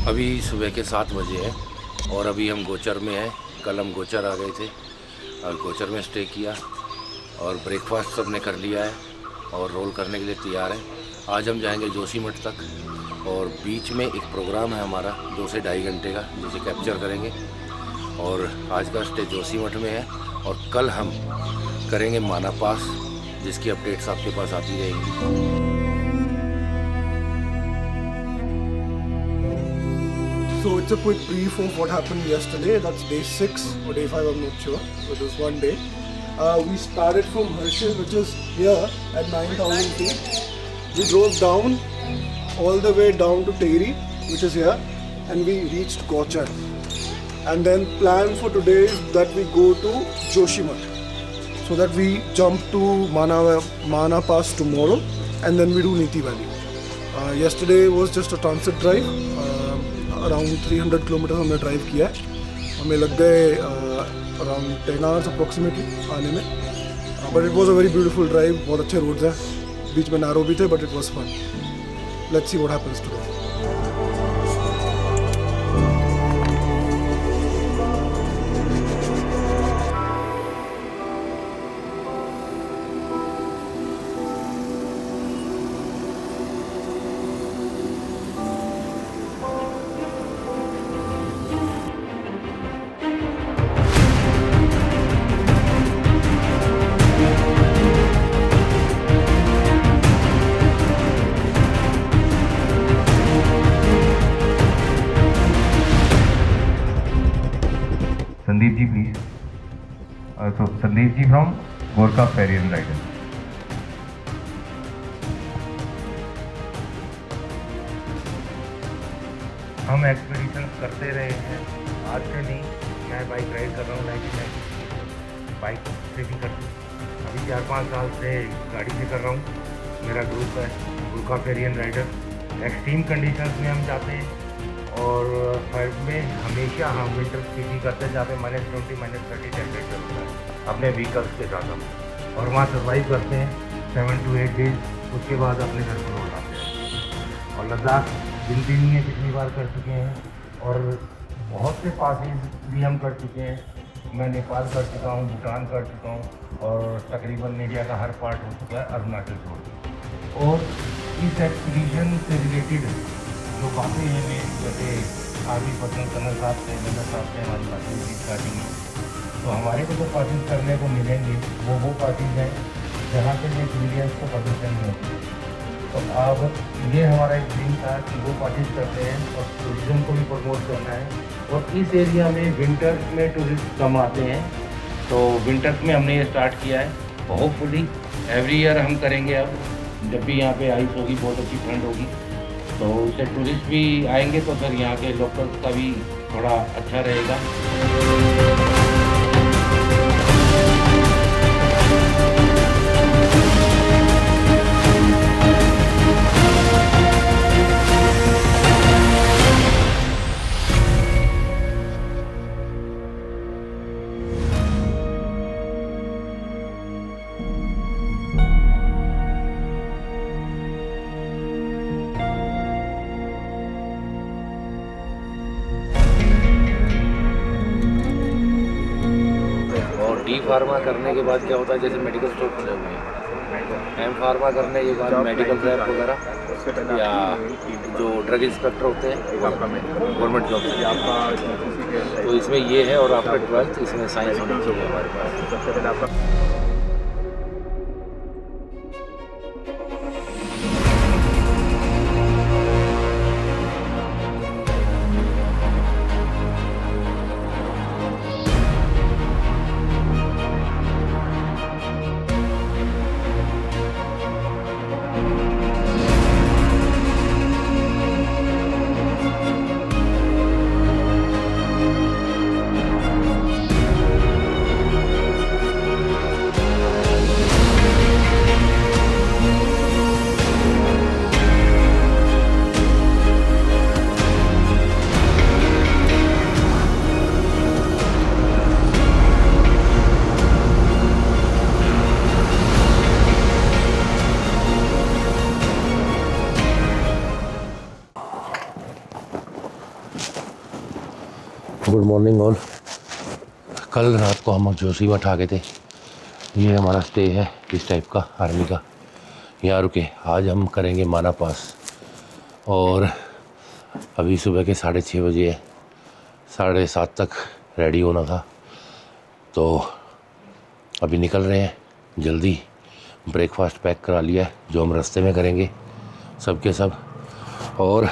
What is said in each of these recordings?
अभी सुबह के 7 बजे है और अभी हम गोचर में हैं। कल हम गोचर आ गए थे और गोचर में स्टे किया और ब्रेकफास्ट सब ने कर लिया है और रोल करने के लिए तैयार है। आज हम जाएंगे जोशीमठ तक और बीच में एक प्रोग्राम है हमारा 2 से ढाई घंटे का, जिसे कैप्चर करेंगे। और आज का स्टे जोशीमठ में है और कल हम करेंगे माना पास, जिसकी अपडेट्स आपके पास आती रहेंगी। So it's a quick brief of what happened yesterday. That's day 6 or day 5, I'm not sure. It was one day. We started from Harshil, which is here at 9,000 feet. We drove down, all the way down to Tehri, which is here, and we reached Gochar. And then plan for today is that we go to Joshimath, so that we jump to Mana Pass tomorrow, and then we do Niti Valley. Yesterday was just a transit drive. Around 300 kilometre हमने drive किया है। हमें लग गए around 10 hours approximately आने में, but it was a very beautiful drive. बहुत अच्छे रोड्स हैं, बीच में नैरो भी थे, but it was fun. Let's see what happens today. Sandeep ji, please. So Sandeep ji from Gorkha Ferry and Rider. हम एक्सपीडिशन करते रहे हैं, आज से नहीं। मैं बाइक राइड कर रहा हूँ 1990 बाइक से भी करती हूँ। अभी 4-5 साल से गाड़ी से कर रहा हूँ। मेरा ग्रुप है गोरखा फेरी एंड राइडर। एक्सट्रीम कंडीशंस में हम जाते हैं और फाइव में हमेशा हम विंटर स्कीइंग करते हैं, जहाँ पे -20 -30 टेम्परेचर होता है अपने व्हीकल्स के साथ हम, और वहाँ सर्वाइव करते हैं 7 to 8 डेज। उसके बाद अपने घर पर लौट आते हैं। और लद्दाख गिनती नहीं है कितनी बार कर चुके हैं और बहुत से पासेज भी हम कर चुके हैं। मैं नेपाल कर चुका हूँ, भूटान कर चुका हूँ और तकरीबन इंडिया का हर पार्ट हो चुका है, अरुणाचल छोड़। और इस एक्सपीडिशन से रिलेटेड जो बातें हैं मेरी, जैसे आर्मी पर्सनल कर्नल साहब से, जनरल साहब से हमारी बातें हुई स्टार्टिंग में, तो हमारे को जो पार्टीज करने को मिलेंगे वो पार्टीज हैं जहाँ पे ये एक्सपीरियंस को परमिशन नहीं होती। तो अब ये हमारा एक ड्रीम था कि वो पार्टीज करते हैं और टूरिज़्म को भी प्रमोट करना है। और इस एरिया में विंटर्स में टूरिस्ट कम आते हैं, तो विंटर्स में हमने ये स्टार्ट किया है। होपफुली एवरी ईयर हम करेंगे। अब जब भी यहाँ पे आइस होगी, बहुत अच्छी ठंड होगी, तो उससे टूरिस्ट भी आएंगे, तो फिर यहाँ के लोकल्स का भी थोड़ा अच्छा रहेगा। डी फार्मा करने के बाद क्या होता है, जैसे मेडिकल स्टोर खुले हुए हैं, एम फार्मा करने के बाद मेडिकल रैप वगैरह या जो ड्रग इंस्पेक्टर होते हैं गवर्नमेंट जॉब से आपका, तो इसमें ये है। और आपका 12th इसमें साइंस होना चाहिए हमारे पास। सबसे पहले आपका मॉर्निंग ऑल। कल रात को हम जोशी मठ आ गए थे। ये हमारा स्टे है इस टाइप का आर्मी का, यहाँ रुके। आज हम करेंगे माना पास और अभी सुबह के 6:30 बजे है, 7:30 तक रेडी होना था तो अभी निकल रहे हैं जल्दी। ब्रेकफास्ट पैक करा लिया है जो हम रास्ते में करेंगे सब के सब, और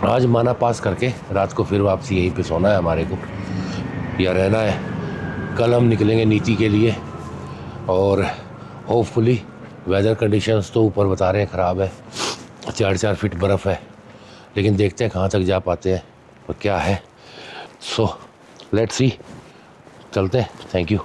आज माना पास करके रात को फिर वापसी यहीं पे सोना है हमारे को या रहना है। कल हम निकलेंगे नीति के लिए और होपफुली वेदर कंडीशंस तो ऊपर बता रहे हैं ख़राब है, 4 फीट बर्फ़ है, लेकिन देखते हैं कहाँ तक जा पाते हैं और क्या है। सो लेट्स सी, चलते हैं। Thank you.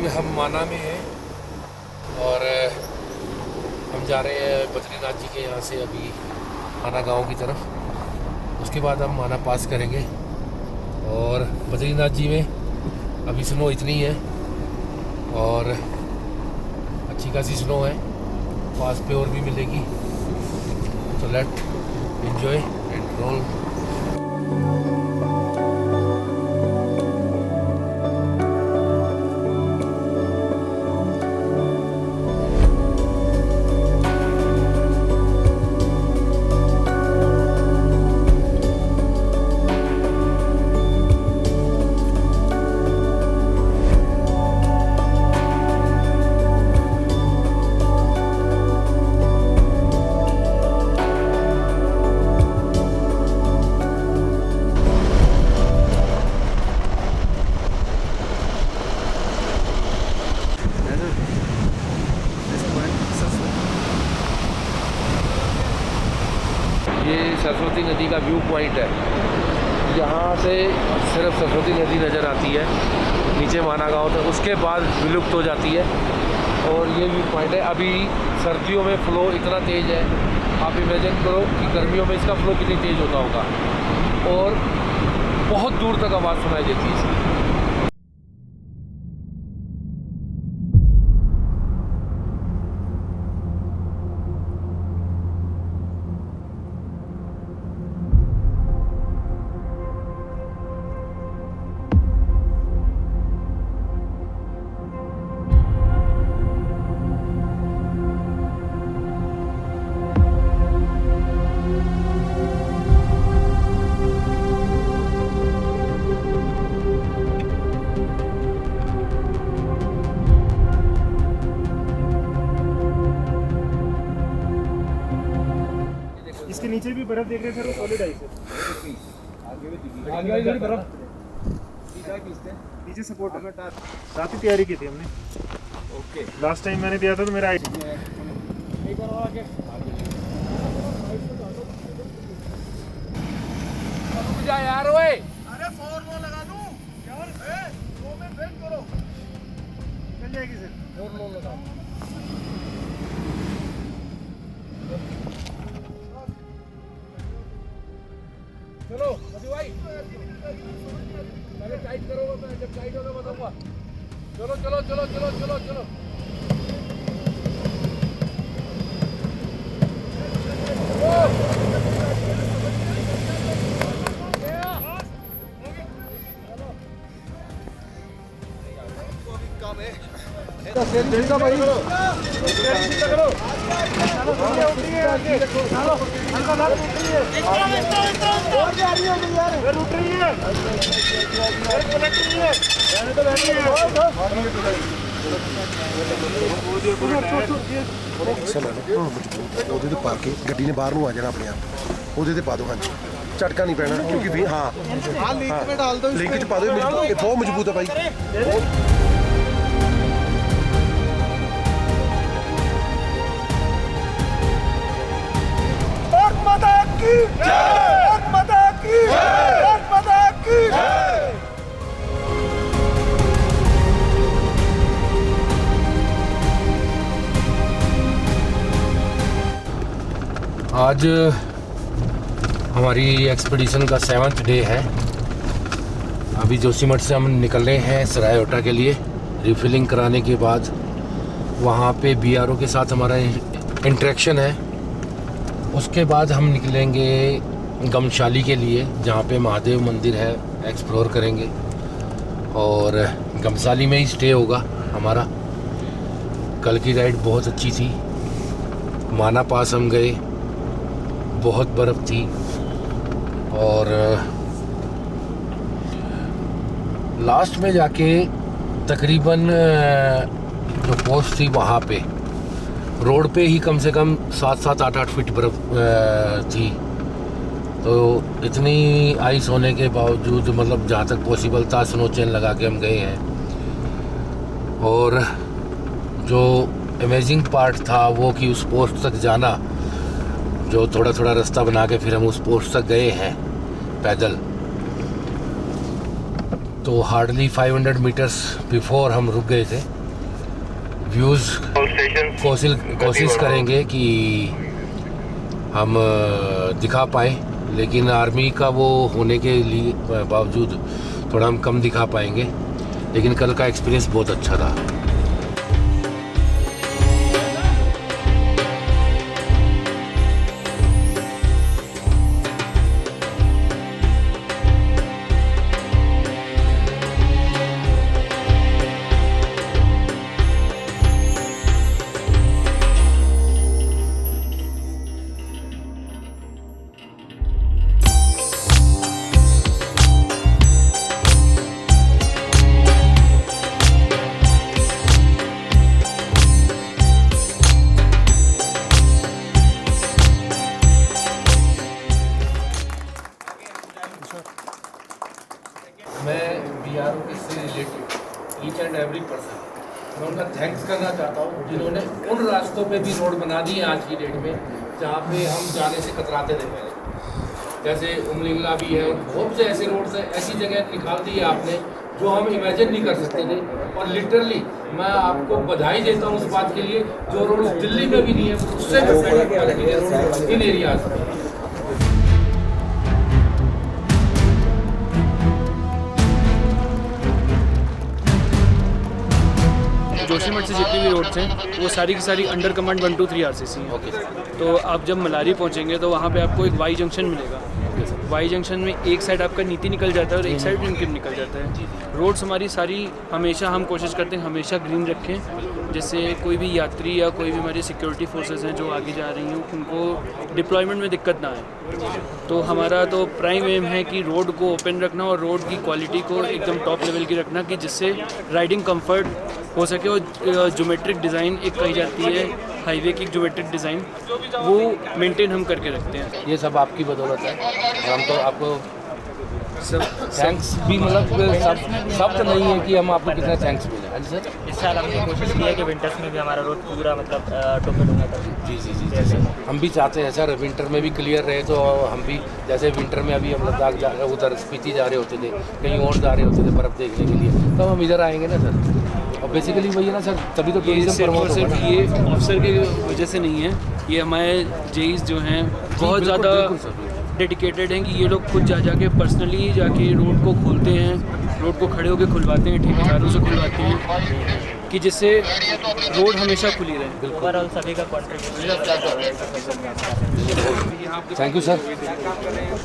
हम माना में हैं और हम जा रहे हैं बद्रीनाथ जी के यहाँ से अभी माना गांव की तरफ। उसके बाद हम माना पास करेंगे और बद्रीनाथ जी में अभी स्नो इतनी है और अच्छी खासी स्नो है, पास पे और भी मिलेगी। तो लेट एंजॉय एंड रोल। ये सरस्वती नदी का व्यू पॉइंट है। यहाँ से सिर्फ सरस्वती नदी नज़र आती है, नीचे माना गाँव था, उसके बाद विलुप्त हो जाती है। और ये व्यू पॉइंट है। अभी सर्दियों में फ़्लो इतना तेज़ है, आप इमेजिन करो कि गर्मियों में इसका फ़्लो कितनी तेज़ होता होगा और बहुत दूर तक आवाज़ सुनाई देती है इसकी। इसके नीचे भी बर्फ देख रहे थे, सॉलिड आइस है। आगे बर्फ नीचे सपोर्ट है। रात की तैयारी की थी हमने। ओके, लास्ट टाइम मैंने दिया था तो मेरा यार ओए, अरे 4 लगा दूं क्या है? 2 में फेंक करो, चल जाएगी सर। 4 लगा चलो अभी भाई पहले टाइट करो, मैं जब टाइट होगा बताऊंगा। चलो चलो चलो चलो चलो चलो। ਉਹਦੇ ਤੇ ਪਾ ਕੇ ਗੱਡੀ ਨੇ ਬਾਹਰ ਨੂੰ ਆ ਜਾਣਾ ਆਪਣੇ ਆਪ, ਉਹਦੇ ਤੇ ਪਾ ਦਿਓ। ਹਾਂਜੀ, ਝਟਕਾ ਨਹੀਂ ਪੈਣਾ ਕਿਉਂਕਿ ਵੀ ਹਾਂ ਲਿੰਕ में डाल दो, लिंक ਚ ਪਾ ਦਿਓ। ਇਹ ਬਹੁਤ ਮਜ਼ਬੂਤ ਹੈ ਭਾਈ। आज हमारी एक्सपीडिशन का 7th डे है अभी जोशीमठ से हम निकल रहे हैं सरायहोटा के लिए। रिफिलिंग कराने के बाद वहाँ पे BRO के साथ हमारा इंटरेक्शन है। उसके बाद हम निकलेंगे गमशाली के लिए, जहाँ पे महादेव मंदिर है, एक्सप्लोर करेंगे। और गमशाली में ही स्टे होगा हमारा। कल की राइड बहुत अच्छी थी। माना पास हम गए, बहुत बर्फ़ थी। और लास्ट में जाके तकरीबन जो पोस्ट थी वहाँ पे रोड पे ही कम से कम 7-8 फीट बर्फ़ थी। तो इतनी आइस होने के बावजूद मतलब जहाँ तक पॉसिबल था स्नो चेन लगा के हम गए हैं। और जो अमेजिंग पार्ट था वो कि उस पोस्ट तक जाना, जो थोड़ा थोड़ा रास्ता बना के फिर हम उस पोस्ट तक गए हैं पैदल। तो हार्डली 500 मीटर्स बिफोर हम रुक गए थे। व्यूज़ कोशिश करेंगे कि हम दिखा पाएँ, लेकिन आर्मी का वो होने के लिए बावजूद थोड़ा हम कम दिखा पाएंगे। लेकिन कल का एक्सपीरियंस बहुत अच्छा था। मैं BRO से related each and every person मैं उनका थैंक्स करना चाहता हूँ, जिन्होंने उन रास्तों पे भी रोड बना दी है आज की डेट में जहाँ पे हम जाने से कतराते थे पहले। जैसे उमलिंगला भी है, और बहुत से ऐसे रोड से ऐसी जगह निकाल दी है आपने जो हम इमेजिन नहीं कर सकते थे। और लिटरली मैं आपको बधाई देता हूँ उस बात के लिए, जो रोड दिल्ली में भी नहीं है उससे भी इन एरियाज में। जोशीमठ से जितनी भी रोड्स हैं वो सारी की सारी अंडर कमांड 123 RCC है। तो आप जब मलारी पहुंचेंगे तो वहाँ पे आपको एक वाई जंक्शन मिलेगा। वाई जंक्शन में एक साइड आपका नीति निकल जाता है और एक साइड रिमकिम निकल जाता है। रोड्स हमारी सारी हमेशा हम कोशिश करते हैं हमेशा ग्रीन रखें, जिससे कोई भी यात्री या कोई भी हमारी सिक्योरिटी फोर्सेस हैं जो आगे जा रही हैं उनको डिप्लॉयमेंट में दिक्कत ना आए। तो हमारा तो प्राइम एम है कि रोड को ओपन रखना और रोड की क्वालिटी को एकदम टॉप लेवल की रखना, कि जिससे राइडिंग कंफर्ट हो सके। और ज्योमेट्रिक डिज़ाइन एक कही जाती है हाईवे की ज्योमेट्रिक डिज़ाइन, वो मेंटेन हम करके रखते हैं। ये सब आपकी बदौलत है और हम तो आपको सब थैंक्स भी मतलब सब तो नहीं है कि हम आपको कितना थैंक्स मिले। हाँ जी सर, इस साल हमने कोशिश की है कि विंटर्स में भी हमारा रोड पूरा मतलब टोपन होगा था। जी जी जी जी हम भी चाहते हैं सर विंटर में भी क्लियर रहे। तो हम भी जैसे विंटर में अभी हम लद्दाख उधर स्पीति जा रहे होते थे, कहीं और जा रहे होते थे बर्फ़ देखने के लिए, तो हम इधर आएंगे ना सर। और बेसिकली वही है ना सर, तभी तो टूरिज्म प्रमोट होगा ना। ये ऑफिसर की वजह से नहीं है, ये हमारे जेईस जो हैं बहुत ज़्यादा डेडिकेटेड हैं कि ये लोग खुद जा पर्सनली जाके रोड को खोलते हैं, रोड को खड़े होकर खुलवाते हैं, ठेकेदारों से खुलवाते हैं, कि जिससे रोड हमेशा खुली रहे। ओवरऑल सभी का कॉन्ट्रीब्यूशन। थैंक यू सर,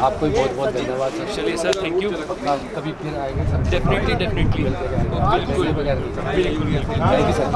आपको भी बहुत बहुत धन्यवाद सर। चलिए सर, थैंक यू। कभी फिर आएंगे सर। डेफिनेटली बिल्कुल thank you sir.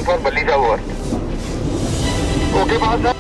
for Balija over. Okay, boss.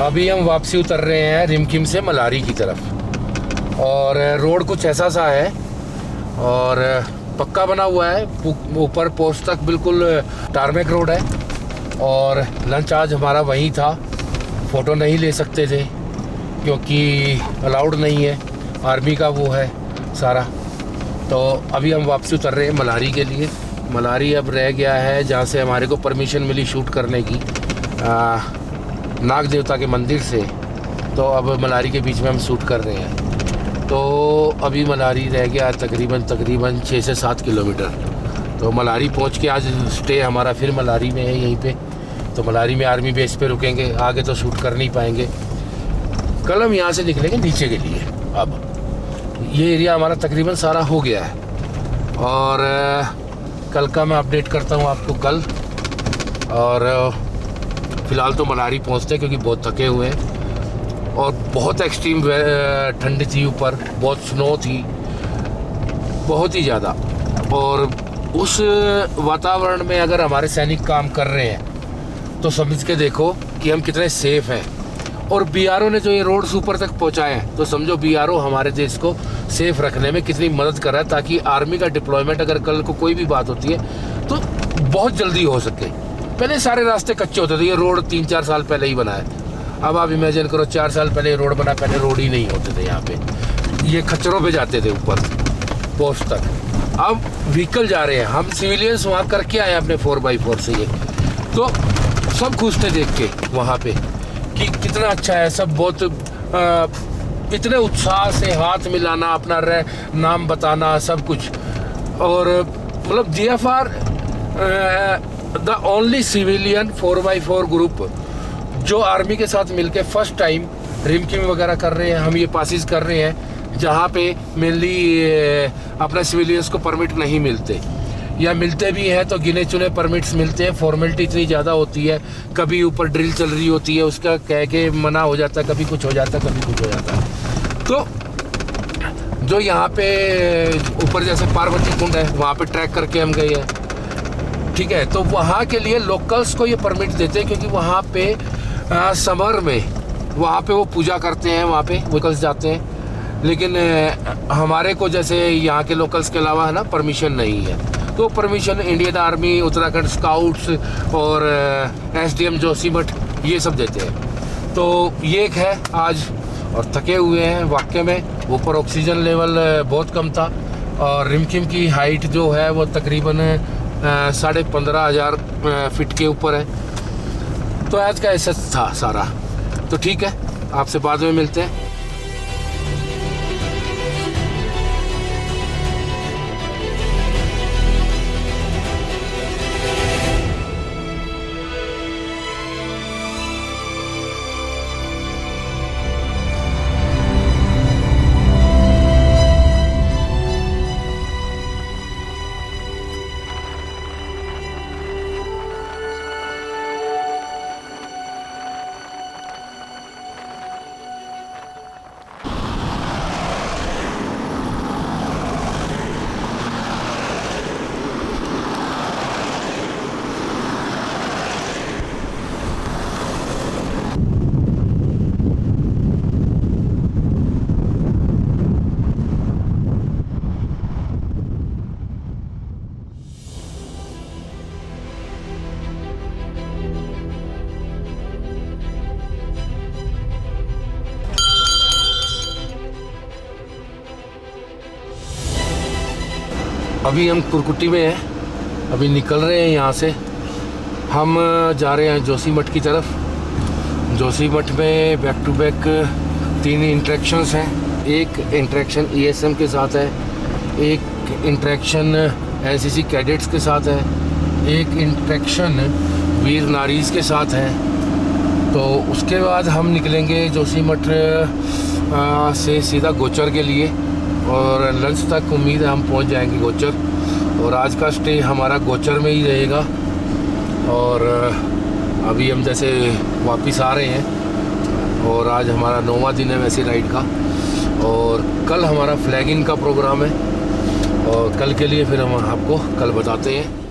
अभी हम वापसी उतर रहे हैं रिमकिम से मलारी की तरफ, और रोड कुछ ऐसा सा है और पक्का बना हुआ है, ऊपर पोस्ट तक बिल्कुल टारमेक रोड है। और लंच आज हमारा वहीं था, फ़ोटो नहीं ले सकते थे क्योंकि अलाउड नहीं है, आर्मी का वो है सारा। तो अभी हम वापसी उतर रहे हैं मलारी के लिए। मलारी अब रह गया है जहाँ से हमारे को परमिशन मिली शूट करने की, नाग देवता के मंदिर से। तो अब मलारी के बीच में हम शूट कर रहे हैं। तो अभी मलारी रह गया तकरीबन 6 से 7 किलोमीटर। तो मलारी पहुंच के आज स्टे हमारा फिर मलारी में है यहीं पे। तो मलारी में आर्मी बेस पे रुकेंगे, आगे तो शूट कर नहीं पाएंगे। कल हम यहाँ से निकलेंगे नीचे के लिए। अब ये एरिया हमारा तकरीबन सारा हो गया है और कल का मैं अपडेट करता हूँ आपको कल। और फ़िलहाल तो मलारी पहुँचते हैं क्योंकि बहुत थके हुए हैं और बहुत एक्सट्रीम ठंड थी, ऊपर बहुत स्नो थी, बहुत ही ज़्यादा। और उस वातावरण में अगर हमारे सैनिक काम कर रहे हैं तो समझ के देखो कि हम कितने सेफ़ हैं। और बीआरओ ने जो ये रोड्स ऊपर तक पहुँचाए हैं तो समझो बीआरओ हमारे देश को सेफ़ रखने में कितनी मदद कर रहा है, ताकि आर्मी का डिप्लॉयमेंट अगर कल को कोई भी बात होती है तो बहुत जल्दी हो सके। पहले सारे रास्ते कच्चे होते थे, ये रोड 3-4 साल पहले ही बना है। अब आप इमेजिन करो 4 साल पहले ये रोड बना, पहले रोड ही नहीं होते थे यहाँ पे, ये खच्चरों पे जाते थे ऊपर पोस्ट तक। अब व्हीकल जा रहे हैं, हम सिविलियंस वहाँ करके आए अपने 4x4 से। ये तो सब खुश थे देख के वहाँ पे कि कितना अच्छा है, सब बहुत इतने उत्साह से हाथ मिलाना, अपना नाम बताना, सब कुछ। और मतलब DFR the only civilian 4x4 group जो आर्मी के साथ मिलके फर्स्ट टाइम रिमकिम वगैरह कर रहे हैं। हम ये पासिस कर रहे हैं जहाँ पे मेनली अपने सिविलियंस को परमिट नहीं मिलते, या मिलते भी हैं तो गिने चुने परमिट्स मिलते हैं। फॉर्मेलिटी इतनी ज़्यादा होती है, कभी ऊपर ड्रिल चल रही होती है, उसका कह के मना हो जाता है, कभी कुछ हो जाता है, कभी कुछ हो जाता है। तो जो यहाँ पे ऊपर जैसे पार्वती कुंड है, वहाँ पे ट्रैक करके हम गए हैं, ठीक है। तो वहाँ के लिए लोकल्स को ये परमिट देते हैं क्योंकि वहाँ पे समर में वहाँ पे वो पूजा करते हैं, वहाँ पे व्हीकल्स जाते हैं। लेकिन हमारे को जैसे यहाँ के लोकल्स के अलावा है ना परमिशन नहीं है। तो permission Indian army, Uttarakhand scouts और SDM जोशीमठ ये सब देते हैं। तो ये एक है आज, और थके हुए हैं वाकई में। ऊपर ऑक्सीजन लेवल बहुत कम था और रिमकिम की हाइट जो है वो तकरीबन 15,500 फीट के ऊपर है। तो आज का ऐसा था सारा। तो ठीक है, आपसे बाद में मिलते हैं। अभी हम कुरकुट्टी में हैं, अभी निकल रहे हैं यहाँ से। हम जा रहे हैं जोशीमठ की तरफ। जोशीमठ में बैक टू बैक 3 इंटरेक्शंस हैं। एक इंटरेक्शन ESM के साथ है, एक इंटरेक्शन NCC कैडेट्स के साथ है, एक इंटरेक्शन वीर नारीज़ के साथ है। तो उसके बाद हम निकलेंगे जोशीमठ से सीधा गोचर के लिए, और लंच तक उम्मीद है हम पहुंच जाएंगे गोचर। और आज का स्टे हमारा गोचर में ही रहेगा। और अभी हम जैसे वापस आ रहे हैं, और आज हमारा 9वां दिन है वैसे राइड का। और कल हमारा फ्लैगिंग का प्रोग्राम है, और कल के लिए फिर हम आपको कल बताते हैं।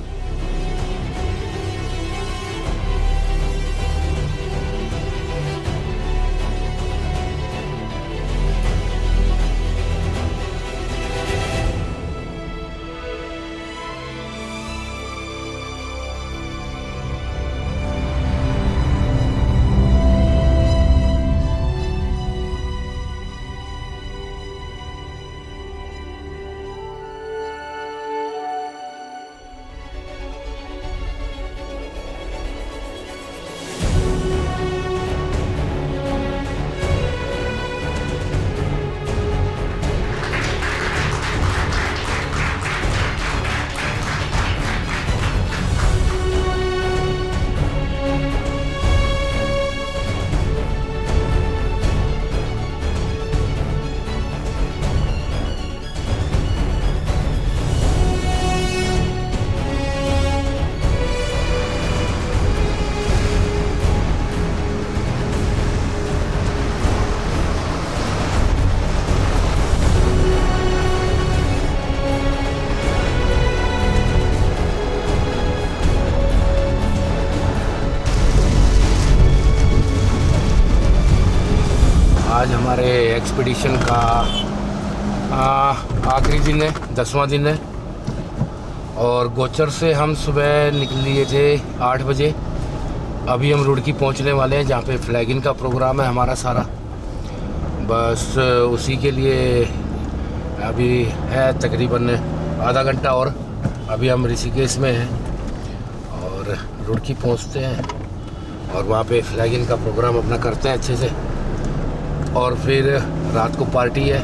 आज हमारे एक्सपीडिशन का आखिरी दिन है, 10वां दिन है। और गोचर से हम सुबह निकल लिए थे 8 बजे। अभी हम रुड़की पहुंचने वाले हैं, जहाँ पे फ्लैगिंग का प्रोग्राम है हमारा सारा। बस उसी के लिए अभी है तकरीबन आधा घंटा, और अभी हम ऋषिकेश में हैं और रुड़की पहुंचते हैं, और वहाँ पे फ्लैगिंग का प्रोग्राम अपना करते हैं अच्छे से। और फिर रात को पार्टी है,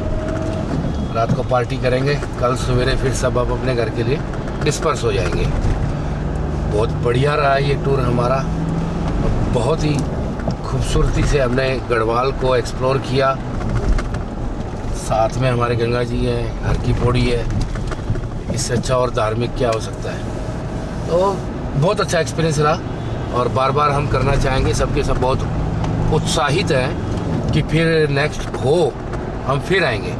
रात को पार्टी करेंगे। कल सवेरे फिर सब अब अपने घर के लिए डिस्पर्स हो जाएंगे। बहुत बढ़िया रहा ये टूर हमारा, बहुत ही खूबसूरती से हमने गढ़वाल को एक्सप्लोर किया। साथ में हमारे गंगा जी हैं, हर की पौड़ी है, इससे अच्छा और धार्मिक क्या हो सकता है। तो बहुत अच्छा एक्सपीरियंस रहा, और बार बार हम करना चाहेंगे। सबके सब बहुत उत्साहित हैं कि फिर नेक्स्ट हो हम फिर आएंगे।